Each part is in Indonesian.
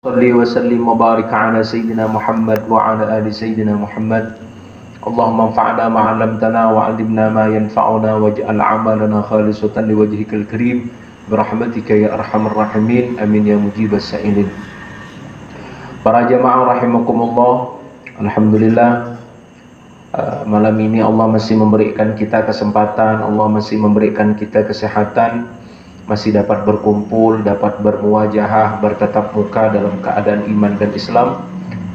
صلي وسلم وبارك على سيدنا محمد وعلى آل سيدنا محمد. اللهم انفعنا ما علمتنا وعلمنا ما ينفعنا واجعل عملنا خالصة لوجهك الكريم برحمتك يا أرحم الراحمين آمين يا مجيب السائلين. Para jamaah rahimakumullah, alhamdulillah malam ini Allah masih memberikan kita kesempatan, Allah masih memberikan kita kesehatan, masih dapat berkumpul, dapat bermuwajahah, bertatap muka dalam keadaan iman dan Islam.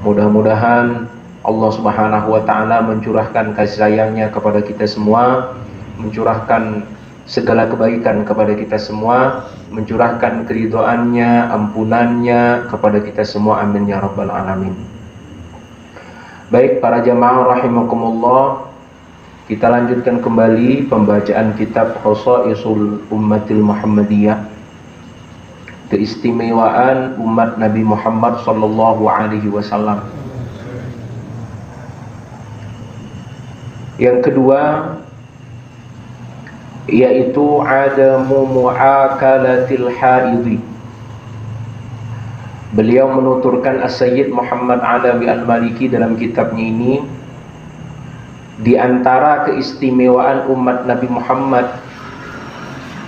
Mudah-mudahan Allah Subhanahu wa taala mencurahkan kasih sayangnya kepada kita semua, mencurahkan segala kebaikan kepada kita semua, mencurahkan keridhaannya, ampunannya kepada kita semua. Amin ya rabbal alamin. Baik para jamaah rahimakumullah, kita lanjutkan kembali pembacaan kitab Khosaisul Ummatil Muhammadiyah, keistimewaan umat Nabi Muhammad sallallahu alaihi wasallam. Yang kedua yaitu adamu mu'akalatil haidhi. Beliau menuturkan As-Sayyid Muhammad Alawi Al-Maliki dalam kitabnya ini, di antara keistimewaan umat Nabi Muhammad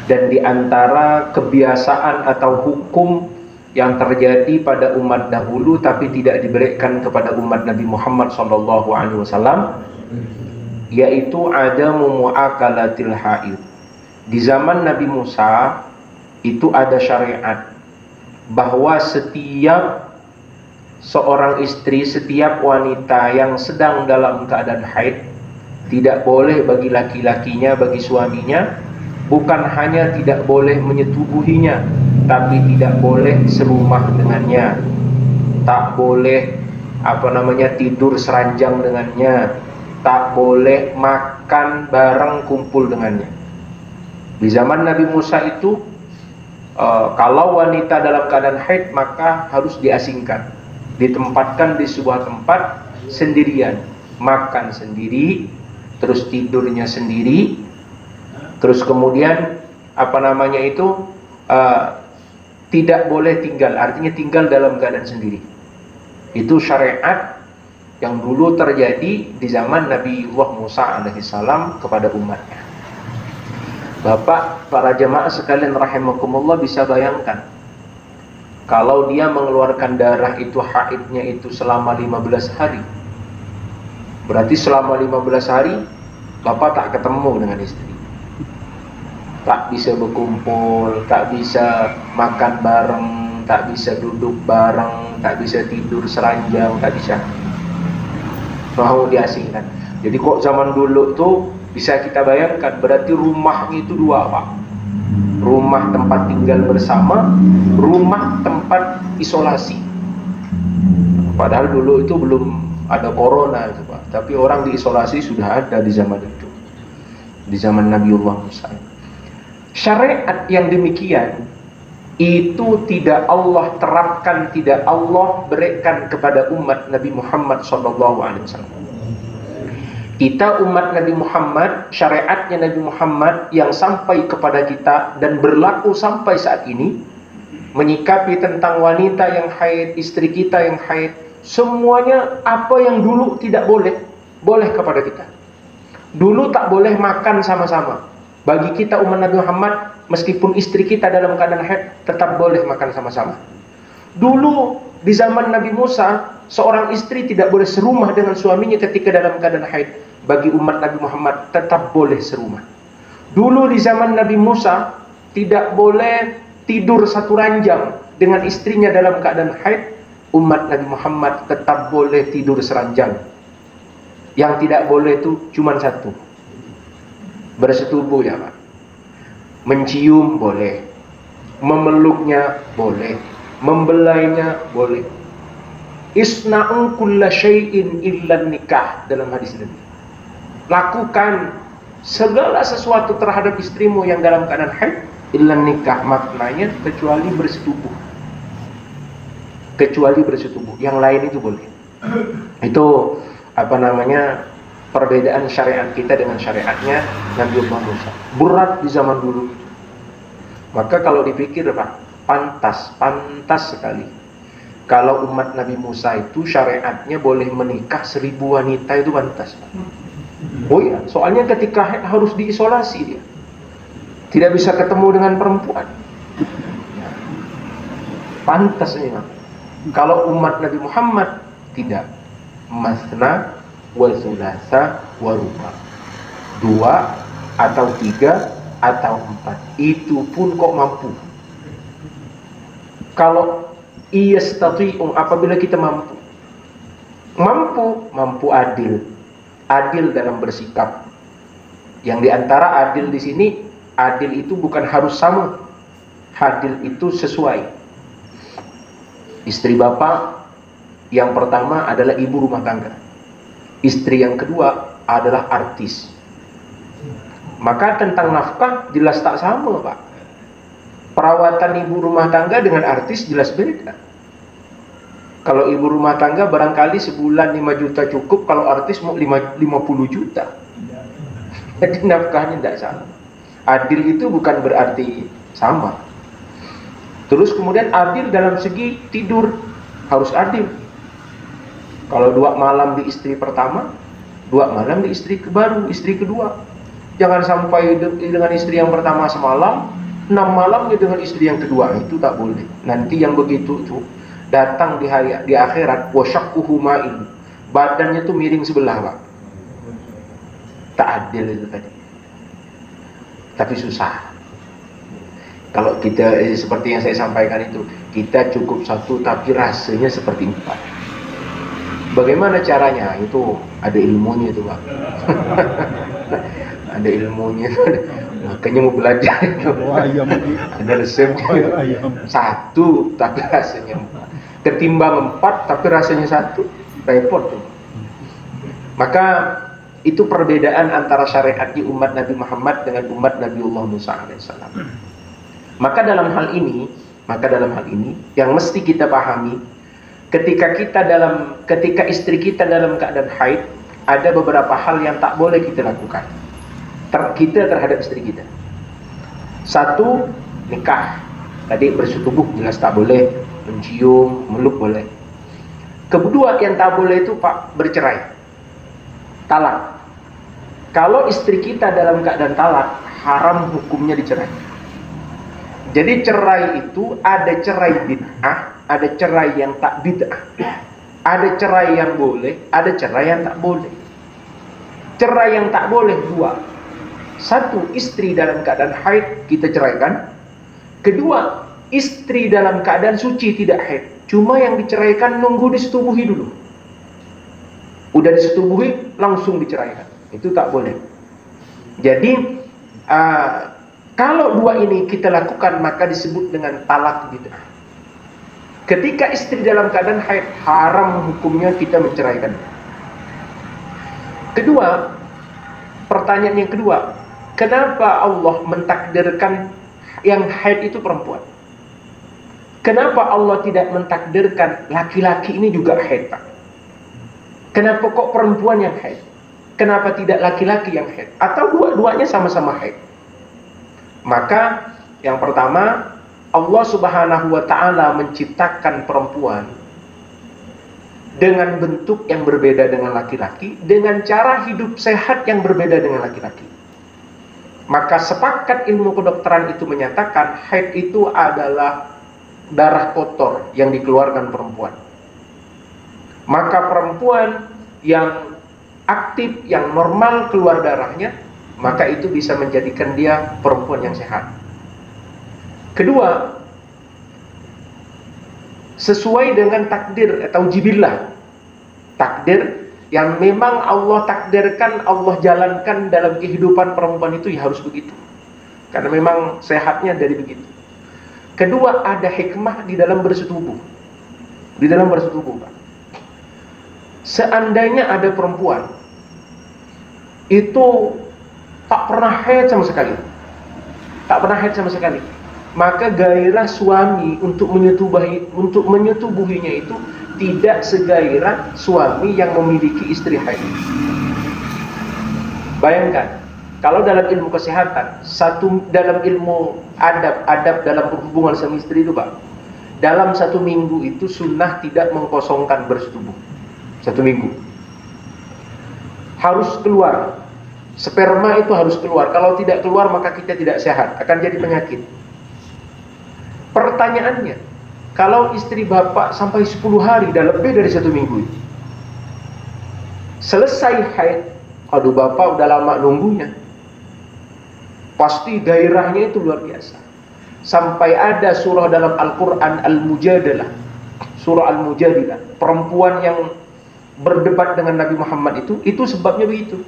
dan di antara kebiasaan atau hukum yang terjadi pada umat dahulu tapi tidak diberikan kepada umat Nabi Muhammad SAW, yaitu adamu mu'akalatil haid. Di zaman Nabi Musa itu ada syariat bahwa setiap seorang istri, setiap wanita yang sedang dalam keadaan haid, tidak boleh bagi laki-lakinya, bagi suaminya, bukan hanya tidak boleh menyetubuhinya, tapi tidak boleh serumah dengannya, tak boleh tidur seranjang dengannya, tak boleh makan bareng kumpul dengannya. Di zaman Nabi Musa itu kalau wanita dalam keadaan haid maka harus diasingkan, ditempatkan di sebuah tempat sendirian, makan sendiri, terus tidurnya sendiri, terus kemudian tidak boleh tinggal, artinya tinggal dalam keadaan sendiri. Itu syariat yang dulu terjadi di zaman Nabiullah Musa alaihissalam kepada umatnya. Bapak, para jamaah sekalian rahimakumullah, bisa bayangkan kalau dia mengeluarkan darah itu, haidnya itu selama 15 hari. Berarti selama 15 hari Bapak tak ketemu dengan istri, tak bisa berkumpul, tak bisa makan bareng, tak bisa duduk bareng, tak bisa tidur seranjang, tak bisa. Mau diasingkan. Jadi kok zaman dulu tuh bisa kita bayangkan, berarti rumahnya itu dua, Pak. Rumah tempat tinggal bersama, rumah tempat isolasi. Padahal dulu itu belum ada corona itu, Pak. Tapi orang diisolasi sudah ada di zaman itu, di zaman Nabiullah Musa. Syariat yang demikian itu tidak Allah terapkan, tidak Allah berikan kepada umat Nabi Muhammad SAW. Kita umat Nabi Muhammad, syariatnya Nabi Muhammad yang sampai kepada kita dan berlaku sampai saat ini, menyikapi tentang wanita yang haid, istri kita yang haid, semuanya apa yang dulu tidak boleh, boleh kepada kita. Dulu tak boleh makan sama-sama. Bagi kita umat Nabi Muhammad, meskipun istri kita dalam keadaan haid, tetap boleh makan sama-sama. Dulu di zaman Nabi Musa, seorang istri tidak boleh serumah dengan suaminya ketika dalam keadaan haid. Bagi umat Nabi Muhammad tetap boleh serumah. Dulu di zaman Nabi Musa tidak boleh tidur satu ranjang dengan istrinya dalam keadaan haid. Umat Nabi Muhammad tetap boleh tidur seranjang. Yang tidak boleh itu cuma satu, bersetubuh, ya Pak. Mencium boleh, memeluknya boleh, membelainya boleh. Isna'u kulla syai'in illa nikah, dalam hadis Nabi. Lakukan segala sesuatu terhadap istrimu yang dalam keadaan haid, illa nikah, maknanya kecuali bersetubuh. Kecuali bersetubuh, yang lain itu boleh. Itu perbedaan syariat kita dengan syariatnya Nabiullah Musa. Berat di zaman dulu. Maka kalau dipikir, Pak, pantas sekali Kalau umat Nabi Musa itu syariatnya boleh menikah 1000 wanita itu pantas. Oh ya, soalnya ketika haid harus diisolasi dia. Tidak bisa ketemu dengan perempuan. Pantas memang. Kalau umat Nabi Muhammad tidak. Masna wa thulatha wa ruba. 2 atau 3 atau 4. Itu pun kok mampu. Kalau iyastati'u, apabila kita mampu adil dalam bersikap. Yang diantara adil di sini, adil itu bukan harus sama, adil itu sesuai. Istri bapak yang pertama adalah ibu rumah tangga, istri yang kedua adalah artis, maka tentang nafkah jelas tak sama pak. Perawatan ibu rumah tangga dengan artis jelas beda. Kalau ibu rumah tangga barangkali sebulan 5 juta cukup, kalau artis mau 50 juta. Jadi nafkahnya tidak sama. Adil itu bukan berarti sama. Terus kemudian adil dalam segi tidur, harus adil. Kalau 2 malam di istri pertama, 2 malam di istri baru, istri kedua. Jangan sampai dengan istri yang pertama semalam, 6 malam dengan istri yang kedua. Itu tak boleh. Nanti yang begitu tuh datang di akhirat, wasyaqquhu ma'in, badannya tuh miring sebelah pak. Tak adil itu tadi. Tapi susah. Kalau kita seperti yang saya sampaikan itu, kita cukup 1 tapi rasanya seperti 4. Bagaimana caranya? Itu ada ilmunya itu pak. Ada ilmunya. Makanya mau belajar itu. Ada resepnya. 1 tapi rasanya 4. Ketimbang 4 tapi rasanya 1, repot tuh. Maka itu perbedaan antara syariat di umat Nabi Muhammad dengan umat Nabiullah Musa alaihissalam. Maka dalam hal ini yang mesti kita pahami, ketika istri kita dalam keadaan haid, ada beberapa hal yang tak boleh kita lakukan. Kita terhadap istri kita. 1, nikah. Tadi bersetubuh jelas tak boleh, mencium, meluk boleh. Kedua yang tak boleh itu pak, bercerai, talak. Kalau istri kita dalam keadaan talak, haram hukumnya dicerai. Jadi cerai itu ada cerai bid'ah, ada cerai yang tak bid'ah. Ada cerai yang boleh, ada cerai yang tak boleh. Cerai yang tak boleh 2. 1, istri dalam keadaan haid kita ceraikan. Kedua, istri dalam keadaan suci tidak haid, cuma yang diceraikan nunggu disetubuhi dulu. Udah disetubuhi langsung diceraikan, itu tak boleh. Jadi kalau 2 ini kita lakukan maka disebut dengan talak bid'ah. Ketika istri dalam keadaan haid, haram hukumnya kita menceraikan. Kedua, pertanyaan yang kedua, kenapa Allah mentakdirkan yang haid itu perempuan? Kenapa Allah tidak mentakdirkan laki-laki ini juga haid pak? Kenapa kok perempuan yang haid? Kenapa tidak laki-laki yang haid? Atau dua-duanya sama-sama haid? Maka yang pertama, Allah Subhanahu wa ta'ala menciptakan perempuan dengan bentuk yang berbeda dengan laki-laki, dengan cara hidup sehat yang berbeda dengan laki-laki. Maka sepakat ilmu kedokteran itu menyatakan haid itu adalah darah kotor yang dikeluarkan perempuan. Maka perempuan yang aktif, yang normal keluar darahnya, maka itu bisa menjadikan dia perempuan yang sehat. Kedua, sesuai dengan takdir atau jibillah, takdir yang memang Allah takdirkan, Allah jalankan dalam kehidupan perempuan itu ya harus begitu, karena memang sehatnya dari begitu. Kedua, ada hikmah di dalam bersetubuh. Di dalam bersetubuh Pak, seandainya ada perempuan itu tak pernah haid sama sekali, tak pernah haid sama sekali, maka gairah suami untuk menyetubuhinya itu tidak segairah suami yang memiliki istri haid. Bayangkan, kalau dalam ilmu kesehatan, dalam ilmu adab dalam berhubungan sama istri itu Pak, dalam 1 minggu itu sunnah tidak mengkosongkan bersetubuh. 1 minggu harus keluar, sperma itu harus keluar. Kalau tidak keluar maka kita tidak sehat, akan jadi penyakit. Pertanyaannya, kalau istri bapak sampai 10 hari dan lebih dari 1 minggu itu selesai haid, aduh bapak udah lama nunggunya, pasti gairahnya itu luar biasa. Sampai ada surah dalam Al-Quran Al-Mujadalah, surah Al-Mujadilah, perempuan yang berdebat dengan Nabi Muhammad itu sebabnya begitu.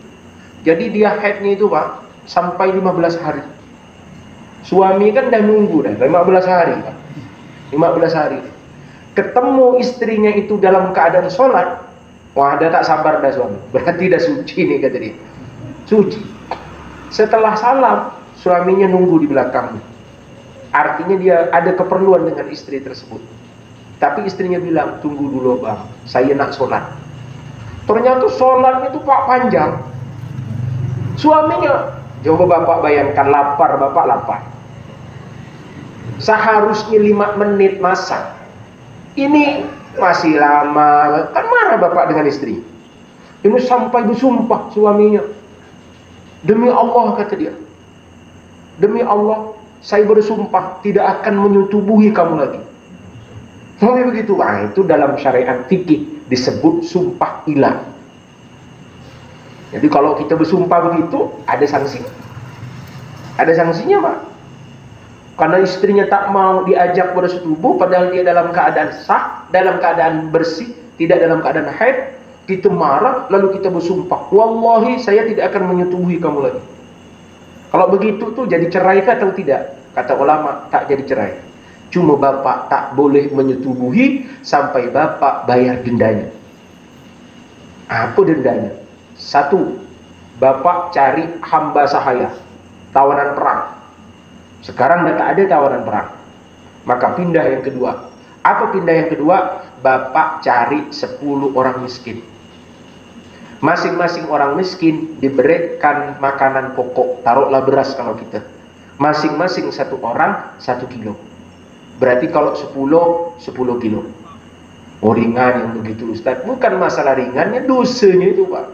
Jadi dia haidnya itu Pak sampai 15 hari. Suami kan dah nunggu dah 15 hari Pak. 15 hari. Ketemu istrinya itu dalam keadaan sholat, wah dia tak sabar dah suami. Berarti dah suci nih kata dia. Suci. Setelah salam, suaminya nunggu di belakang. Artinya dia ada keperluan dengan istri tersebut. Tapi istrinya bilang, tunggu dulu bang, saya nak sholat. Ternyata sholat itu Pak panjang. Suaminya, coba bapak bayangkan, lapar, bapak lapar. Seharusnya 5 menit masak. Ini masih lama, kan marah bapak dengan istri. Ini sampai bersumpah suaminya. Demi Allah kata dia, demi Allah saya bersumpah tidak akan menyetubuhi kamu lagi. Sampai begitu. Nah, itu dalam syariat fikih disebut sumpah ilah. Jadi kalau kita bersumpah begitu ada sanksi. Ada sanksinya Pak. Karena istrinya tak mau diajak bersetubuh padahal dia dalam keadaan sah, dalam keadaan bersih, tidak dalam keadaan haid, kita marah lalu kita bersumpah, wallahi saya tidak akan menyetubuhi kamu lagi. Kalau begitu tuh jadi cerai atau tidak? Kata ulama tak jadi cerai. Cuma bapak tak boleh menyetubuhi sampai bapak bayar dendanya. Apa dendanya? 1, bapak cari hamba sahaya, tawanan perang. Sekarang dah tak ada tawanan perang. Maka pindah yang kedua. Apa pindah yang kedua? Bapak cari 10 orang miskin. Masing-masing orang miskin diberikan makanan pokok, taruhlah beras kalau kita. Masing-masing 1 orang 1 kilo. Berarti kalau 10 kilo. Oh ringan yang begitu Ustaz. Bukan masalah ringannya, dosanya itu Pak.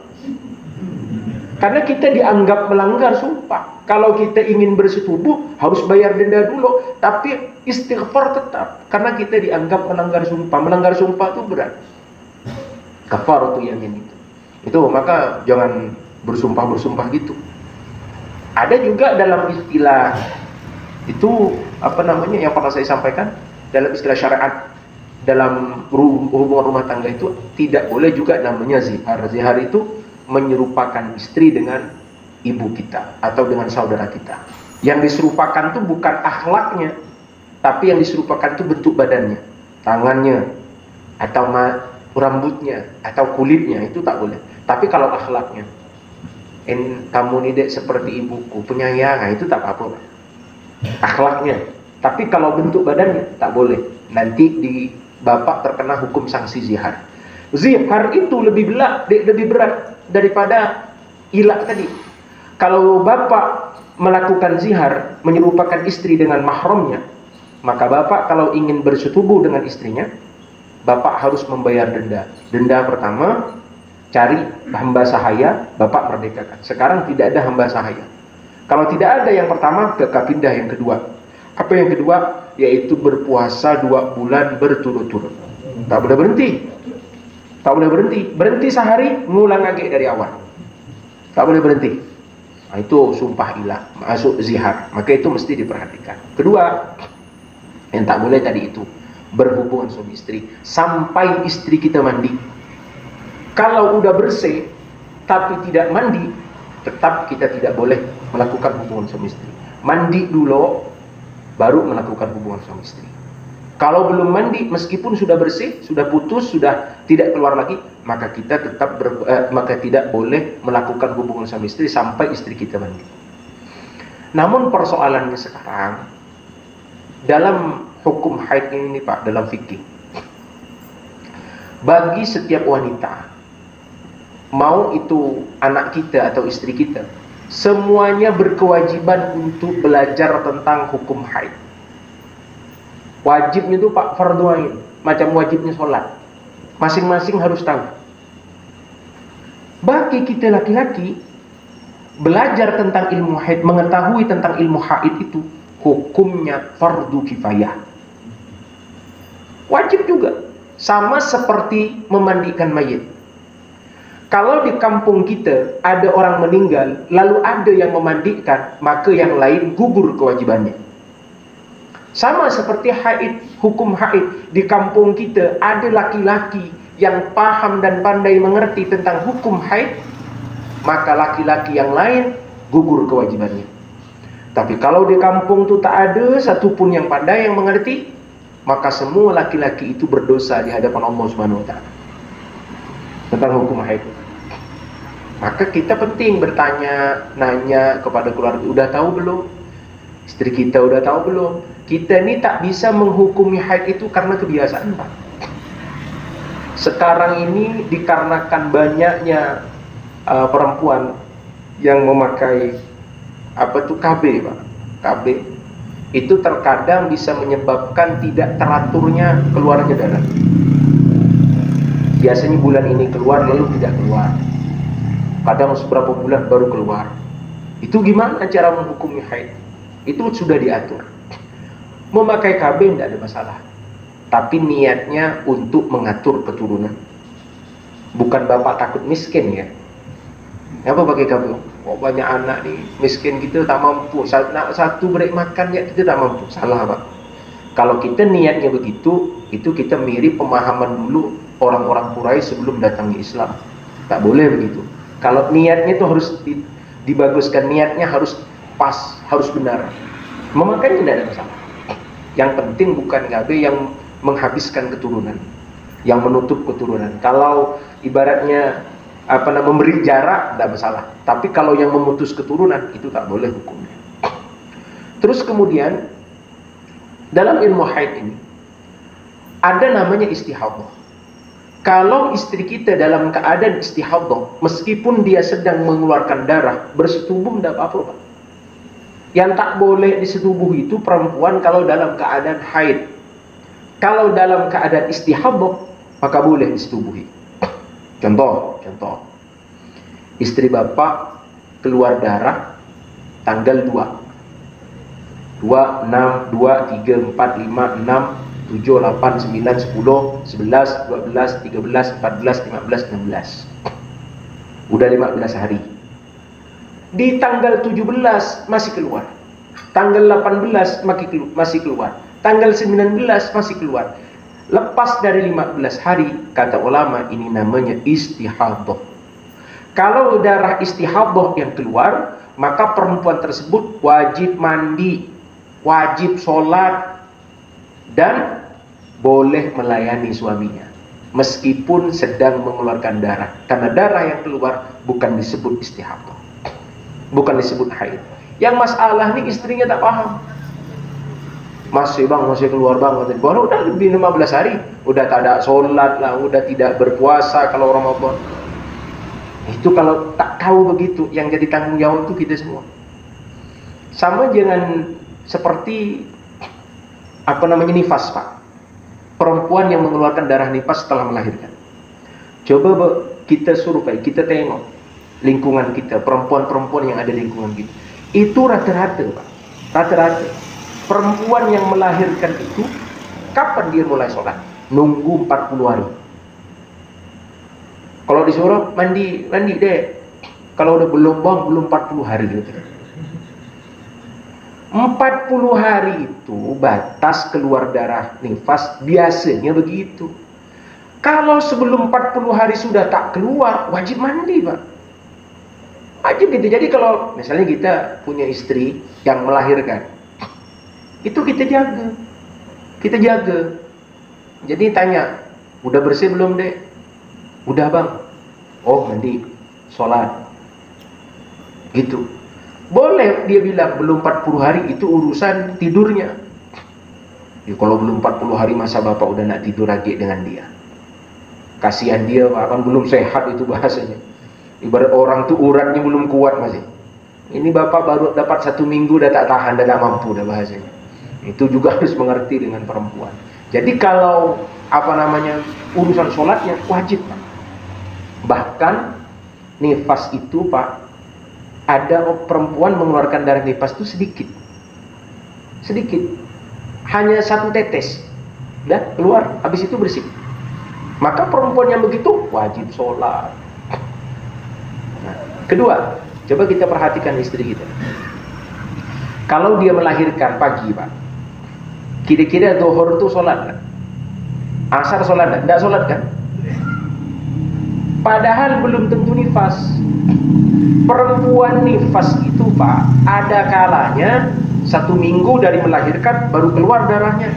Karena kita dianggap melanggar sumpah. Kalau kita ingin bersetubuh harus bayar denda dulu, tapi istighfar tetap. Karena kita dianggap melanggar sumpah. Melanggar sumpah itu berat. Kafaratu yamin itu. Itu maka jangan bersumpah gitu. Ada juga dalam istilah itu apa namanya yang pernah saya sampaikan dalam istilah syariat dalam hubungan rumah tangga itu tidak boleh juga namanya zihar. Zihar itu menyerupakan istri dengan ibu kita atau dengan saudara kita. Yang diserupakan itu bukan akhlaknya, tapi yang diserupakan itu bentuk badannya, tangannya atau rambutnya atau kulitnya, itu tak boleh. Tapi kalau akhlaknya, kamu nih dek seperti ibuku, penyayang, nah itu tak apa-apa. Akhlaknya. Tapi kalau bentuk badannya tak boleh. Nanti di bapak terkena hukum sanksi zihar. Zihar itu lebih berat daripada ilah tadi. Kalau bapak melakukan zihar menyerupakan istri dengan mahramnya, maka bapak kalau ingin bersetubuh dengan istrinya, bapak harus membayar denda. Denda pertama, cari hamba sahaya, bapak merdekakan. Sekarang tidak ada hamba sahaya. Kalau tidak ada yang pertama, pindah yang kedua. Apa yang kedua? Yaitu berpuasa 2 bulan berturut-turut. Tak boleh berhenti. Tak boleh berhenti. Berhenti sehari, ngulang lagi dari awal. Tak boleh berhenti. Nah, itu sumpah ilah, masuk zihar. Maka itu mesti diperhatikan. Kedua, yang tak boleh tadi itu berhubungan suami istri sampai istri kita mandi. Kalau udah bersih tapi tidak mandi, tetap kita tidak boleh melakukan hubungan suami istri. Mandi dulu baru melakukan hubungan suami istri. Kalau belum mandi, meskipun sudah bersih, sudah putus, sudah tidak keluar lagi, maka kita tetap maka tidak boleh melakukan hubungan suami istri sampai istri kita mandi. Namun persoalannya sekarang dalam hukum haid ini Pak, dalam fikih, bagi setiap wanita, mau itu anak kita atau istri kita, semuanya berkewajiban untuk belajar tentang hukum haid. Wajibnya itu Pak fardu ain, macam wajibnya sholat. Masing-masing harus tahu. Bagi kita laki-laki, belajar tentang ilmu haid, mengetahui tentang ilmu haid itu hukumnya fardu kifayah. Wajib juga, sama seperti memandikan mayit. Kalau di kampung kita ada orang meninggal, lalu ada yang memandikan, maka yang lain gugur kewajibannya. Sama seperti haid, hukum haid. Di kampung kita ada laki-laki yang paham dan pandai mengerti tentang hukum haid, maka laki-laki yang lain gugur kewajibannya. Tapi kalau di kampung itu tak ada satupun yang pandai yang mengerti, maka semua laki-laki itu berdosa di hadapan Allah Subhanahu wa taala tentang hukum haid. Maka kita penting bertanya, nanya kepada keluarga, udah tahu belum? Istri kita udah tahu belum? Kita ini tak bisa menghukumi haid itu karena kebiasaan, Pak. Sekarang ini dikarenakan banyaknya perempuan yang memakai KB, Pak. KB itu terkadang bisa menyebabkan tidak teraturnya keluarnya darah. Biasanya bulan ini keluar lalu tidak keluar. Kadang beberapa bulan baru keluar. Itu gimana cara menghukumi haid? Itu sudah diatur. Memakai KB tidak ada masalah. Tapi niatnya untuk mengatur keturunan. Bukan bapak takut miskin ya. Apa pakai KB? Oh, banyak anak nih, miskin kita tak mampu. Satu break makan ya kita tak mampu. Salah, Pak. Kalau kita niatnya begitu, itu kita mirip pemahaman dulu orang-orang Quraisy sebelum datangnya Islam. Tak boleh begitu. Kalau niatnya itu harus dibaguskan, niatnya harus pas, harus benar. Memakai tidak ada masalah. Yang penting bukan KB yang menghabiskan keturunan, yang menutup keturunan. Kalau ibaratnya memberi jarak tidak masalah. Tapi kalau yang memutus keturunan itu tak boleh hukumnya. Terus kemudian dalam ilmu haid ini ada namanya istihadah. Kalau istri kita dalam keadaan istihadah, meskipun dia sedang mengeluarkan darah, bersetubuh tidak apa-apa, Pak. Yang tak boleh disetubuh itu perempuan kalau dalam keadaan haid. Kalau dalam keadaan istihadah, maka boleh disetubuhi. Contoh, istri bapak keluar darah tanggal 2, 6, 2, 3, 4, 5, 6, 7, 8, 9, 10, 11, 12, 13, 14, 15, 16. Udah 15 hari. Di tanggal 17 masih keluar. Tanggal 18 masih keluar. Tanggal 19 masih keluar. Lepas dari 15 hari, kata ulama, ini namanya istihadah. Kalau darah istihadah yang keluar, maka perempuan tersebut wajib mandi, wajib sholat, dan boleh melayani suaminya meskipun sedang mengeluarkan darah. Karena darah yang keluar bukan disebut istihadah, bukan disebut haid. Yang masalah nih istrinya tak paham. Masih keluar bang, baru udah lebih 15 hari, udah tak ada sholat lah, udah tidak berpuasa kalau Ramadan. Itu kalau tak tahu begitu, yang jadi tanggung jawab itu kita semua. Sama jangan seperti nifas, Pak. Perempuan yang mengeluarkan darah nifas setelah melahirkan. Coba kita survei, kita tengok lingkungan kita, perempuan-perempuan yang ada di lingkungan kita. Itu rata-rata, Pak. Rata-rata perempuan yang melahirkan itu, kapan dia mulai sholat? Nunggu 40 hari. Kalau disuruh mandi deh. Kalau udah belum 40 hari gitu. 40 hari itu batas keluar darah nifas, biasanya begitu. Kalau sebelum 40 hari sudah tak keluar, wajib mandi, Pak. Wajib gitu. Jadi kalau misalnya kita punya istri yang melahirkan, itu kita jaga. Jadi tanya, udah bersih belum, Dek? Udah, Bang. Oh, mandi, sholat. Gitu. Boleh dia bilang belum 40 hari, itu urusan tidurnya. Ya, kalau belum 40 hari masa bapak udah nak tidur lagi dengan dia. Kasihan dia, Pak, kan belum sehat itu bahasanya. Ibarat orang tuh uratnya belum kuat masih. Ini bapak baru dapat 1 minggu udah tak tahan, udah tak mampu dah bahasanya. Itu juga harus mengerti dengan perempuan. Jadi kalau urusan sholatnya wajib, Pak. Bahkan nifas itu, Pak, ada perempuan mengeluarkan darah nifas itu sedikit, hanya 1 tetes, udah keluar, habis itu bersih. Maka perempuan yang begitu wajib sholat. Nah, kedua, coba kita perhatikan istri kita. Kalau dia melahirkan pagi, Pak, kira-kira zuhur itu sholat kan? Asar sholat kan? Tidak sholat kan? Padahal belum tentu nifas. Perempuan nifas itu, Pak, ada kalanya 1 minggu dari melahirkan baru keluar darahnya.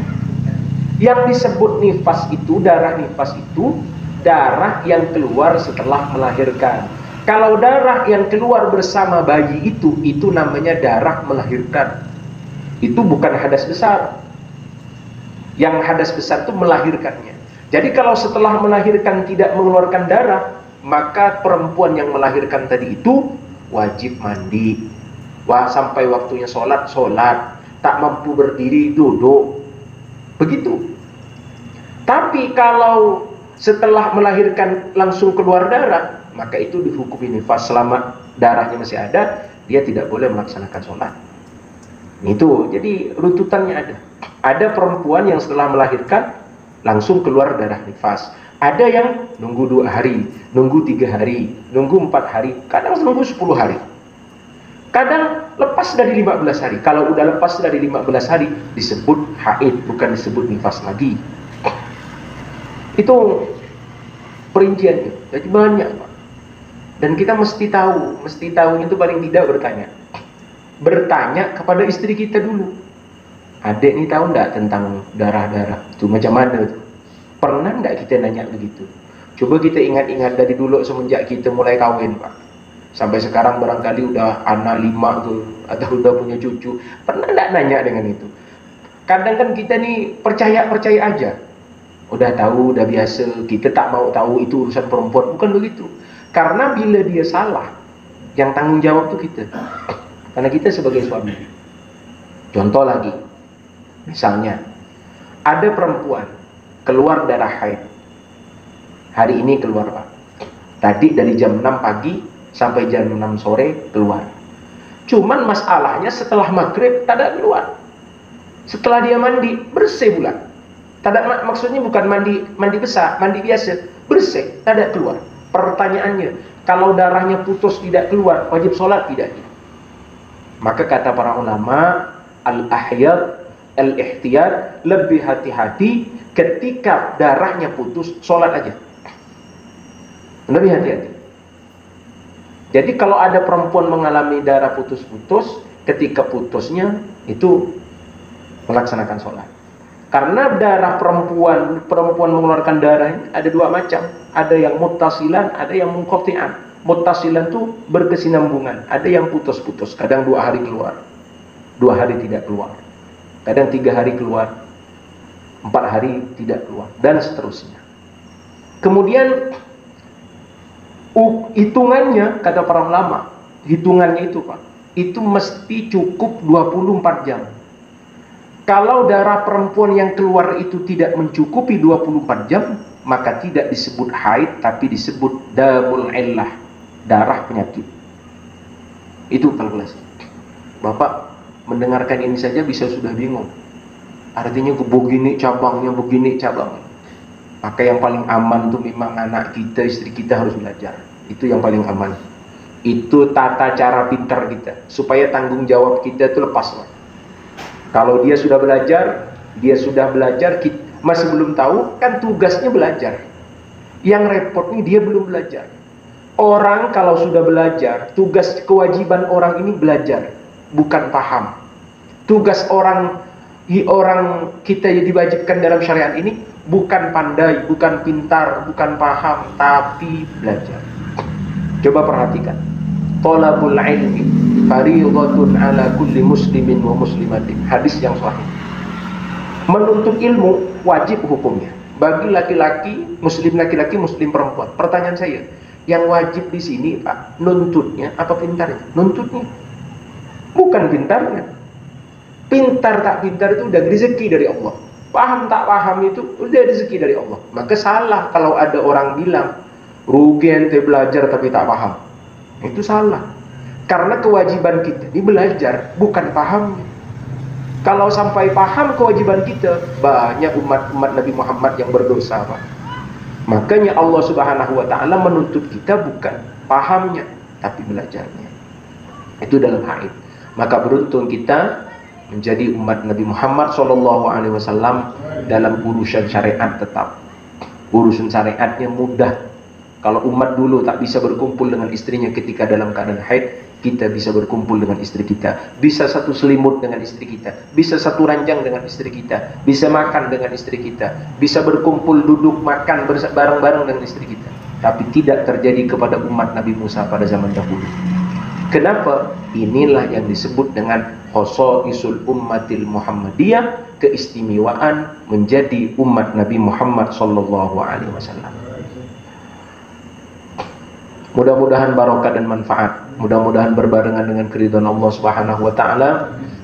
Yang disebut nifas itu, darah nifas itu, darah yang keluar setelah melahirkan. Kalau darah yang keluar bersama bayi itu namanya darah melahirkan. Itu bukan hadas besar. Yang hadas besar itu melahirkannya. Jadi kalau setelah melahirkan tidak mengeluarkan darah, maka perempuan yang melahirkan tadi itu wajib mandi. Wah, sampai waktunya sholat, tak mampu berdiri, duduk. Begitu. Tapi kalau setelah melahirkan langsung keluar darah, maka itu dihukumi nifas. Selama darahnya masih ada, dia tidak boleh melaksanakan sholat. Itu, jadi runtutannya ada. Ada perempuan yang setelah melahirkan langsung keluar darah nifas. Ada yang nunggu 2 hari, nunggu 3 hari, nunggu 4 hari, kadang nunggu 10 hari. Kadang lepas dari 15 hari. Kalau udah lepas dari 15 hari disebut haid, bukan disebut nifas lagi. Itu perinciannya. Jadi banyak, Pak. Dan kita mesti tahu itu paling tidak bertanya kepada istri kita dulu. Adek ini tahu enggak tentang darah-darah itu macam mana itu? Pernah enggak kita nanya begitu? Coba kita ingat-ingat dari dulu semenjak kita mulai kawin, Pak. Sampai sekarang barangkali udah anak 5 tuh, atau udah punya cucu. Pernah enggak nanya dengan itu? Kadang kan kita nih percaya aja. Udah tahu, udah biasa, kita tak mau tahu itu urusan perempuan. Bukan begitu. Karena bila dia salah, yang tanggung jawab tuh kita. Karena kita sebagai suami. Contoh lagi, misalnya ada perempuan keluar darah haid. Hari ini keluar, Pak. Tadi dari jam 6 pagi sampai jam 6 sore keluar. Cuman masalahnya setelah maghrib tak ada keluar. Setelah dia mandi bersih pula. Tidak, maksudnya bukan mandi besar, mandi biasa, bersih, tidak keluar. Pertanyaannya, kalau darahnya putus tidak keluar, wajib sholat tidak? Maka kata para ulama, al-ahyad, al-ihtiyat, lebih hati-hati ketika darahnya putus, sholat aja. Lebih hati-hati. Jadi kalau ada perempuan mengalami darah putus-putus, ketika putusnya itu melaksanakan sholat. Karena darah perempuan mengeluarkan darah ini ada 2 macam. Ada yang muttasilan, ada yang munqati'an. Muttasilan itu berkesinambungan. Ada yang putus-putus. Kadang 2 hari keluar, 2 hari tidak keluar. Kadang 3 hari keluar, 4 hari tidak keluar, dan seterusnya. Kemudian hitungannya, kata para ulama, hitungannya itu, Pak, itu mesti cukup 24 jam. Kalau darah perempuan yang keluar itu tidak mencukupi 24 jam, maka tidak disebut haid, tapi disebut damul illah, darah penyakit. Itu kalkulasi. Bapak mendengarkan ini saja bisa sudah bingung. Artinya begini cabangnya, begini cabangnya. Maka yang paling aman tuh memang anak kita, istri kita harus belajar. Itu yang paling aman. Itu tata cara pintar kita, supaya tanggung jawab kita itu lepas. Kalau dia sudah belajar, kita masih belum tahu, kan tugasnya belajar. Yang repot nih dia belum belajar. Orang kalau sudah belajar, tugas kewajiban orang ini belajar, bukan paham. Tugas orang kita yang diwajibkan dalam syariat ini bukan pandai, bukan pintar, bukan paham, tapi belajar. Coba perhatikan. Talabul ilmi fariidhatun ala kulli muslimin wa muslimatin. Hadis yang sahih. Menuntut ilmu wajib hukumnya bagi laki-laki, muslim laki-laki, muslim perempuan. Pertanyaan saya, yang wajib di sini, Pak, nuntutnya apa pintarnya? Nuntutnya, bukan pintarnya. Pintar tak pintar itu udah rezeki dari Allah. Paham tak paham itu udah rezeki dari Allah. Maka salah kalau ada orang bilang rugi ente belajar tapi tak paham. Itu salah. Karena kewajiban kita ini belajar, bukan paham. Kalau sampai paham kewajiban kita, banyak umat Nabi Muhammad yang berdosa, Pak. Makanya Allah Subhanahu wa taala menuntut kita bukan pahamnya, tapi belajarnya. Itu dalam haid. Maka beruntung kita menjadi umat Nabi Muhammad SAW dalam urusan syariat tetap. Urusan syariatnya mudah. Kalau umat dulu tak bisa berkumpul dengan istrinya ketika dalam keadaan haid, kita bisa berkumpul dengan istri kita, bisa satu selimut dengan istri kita, bisa satu ranjang dengan istri kita, bisa makan dengan istri kita, bisa berkumpul duduk makan bareng-bareng dengan istri kita. Tapi tidak terjadi kepada umat Nabi Musa pada zaman dahulu. Kenapa? Inilah yang disebut dengan khosaisul ummatil Muhammadiyah, keistimewaan menjadi umat Nabi Muhammad sallallahu alaihi wasallam. Mudah-mudahan barokah dan manfaat. Mudah-mudahan berbarengan dengan keridhaan Allah Subhanahu wa taala,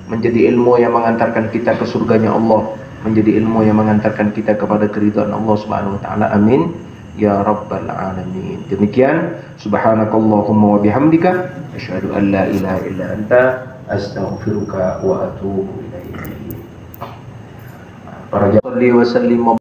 menjadi ilmu yang mengantarkan kita ke surganya Allah, menjadi ilmu yang mengantarkan kita kepada keridhaan Allah Subhanahu wa taala. Amin ya rabbal alamin. Demikian, subhanakallahumma wa bihamdika asyhadu an la ilaha illa anta astaghfiruka wa atubu ilaik. Para jamaah wa sallim